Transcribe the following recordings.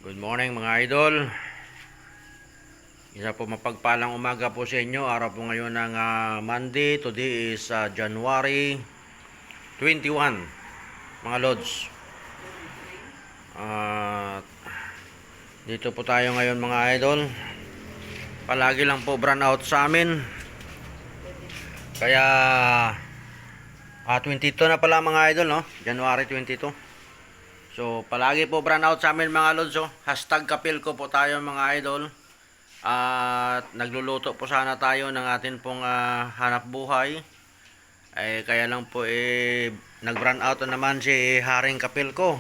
Good morning mga idol. Isa po mapagpalang umaga po sa inyo. Araw po ngayon ng Monday. Today is January 21 mga lods. Dito po tayo ngayon mga idol. Palagi lang po brown out sa amin. Kaya 22 na pala mga idol, no? January 22. So, palagi po brown out sa amin mga lods. Hashtag kapilko po tayo mga idol. At nagluluto po sana tayo ng atin pong hanap buhay. Kaya lang po nag-brown out naman si Haring Kapilko.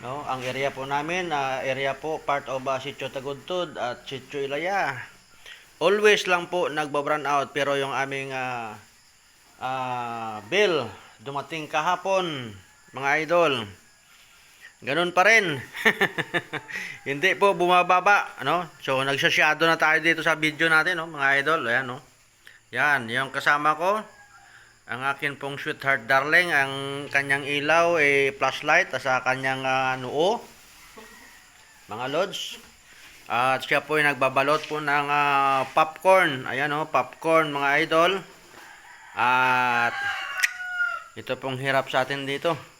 No? Ang area po namin, area po part of Sitio Tagudtod at Sitio Ilaya. Always lang po nagba-brown out, pero yung aming bill dumating kahapon mga idol. Ganun pa rin. Hindi po bumababa, no? So nagsasyado na tayo dito sa video natin, no, mga idol. Ayan, no. Yan, yung kasama ko, ang akin pong sweetheart darling, ang kanyang ilaw flashlight sa kanyang noo. Mga lods. At siya po ay nagbabalot po ng popcorn. Ayan, no, popcorn mga idol. At ito pong hirap sa atin dito.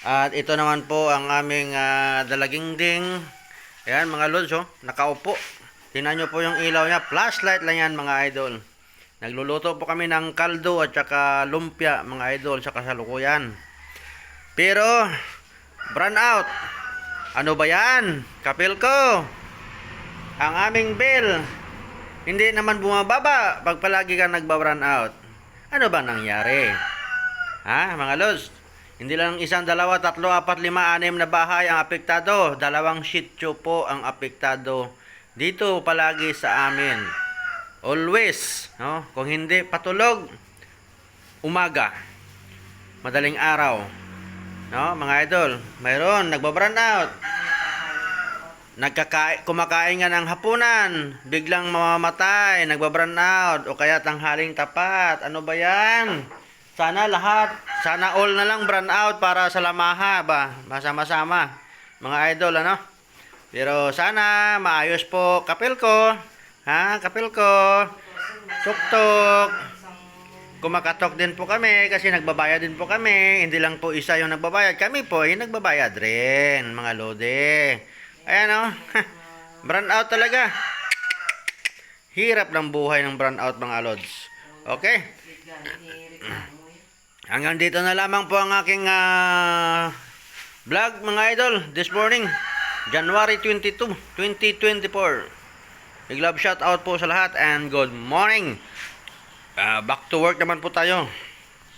At ito naman po ang aming dalagingding. Ayan mga lods, nakaupo. Tingnan nyo po yung ilaw niya. Flashlight lang yan mga idol. Nagluluto po kami ng kaldo at saka lumpia mga idol sa kasalukuyan. Pero brown out. Ano ba yan? Kapilko. Ang aming bill hindi naman bumababa pag palagi ka nagba-brown out. Ano ba nangyari? Ha mga lods? Hindi lang isang, dalawa, tatlo, apat, lima, anim na bahay ang apektado. 2 sitio po ang apektado dito palagi sa amin. Always, no? Kung hindi patulog, umaga, madaling araw, no? Mga idol, mayroon nagba-brown out. Kumakain nga ng hapunan, biglang mamamatay, nagba-brown out, o kaya tanghaling tapat. Ano ba yan? Sana all na lang brown out para sa lamaha ba, masama-sama mga idol, ano? Pero sana maayos po Kapilko, ha? Kapilko, tuktok. Kumakatok din po kami kasi nagbabayad din po kami. Hindi lang po isa yung nagbabayad, kami po ay nagbabayad rin mga lode. Ayan, oh. Brown out talaga. Hirap ng buhay ng brown out mga lods. Okay, hanggang dito na lamang po ang aking vlog mga idol this morning, January 22, 2024. Big love shout out po sa lahat and good morning. Back to work naman po tayo.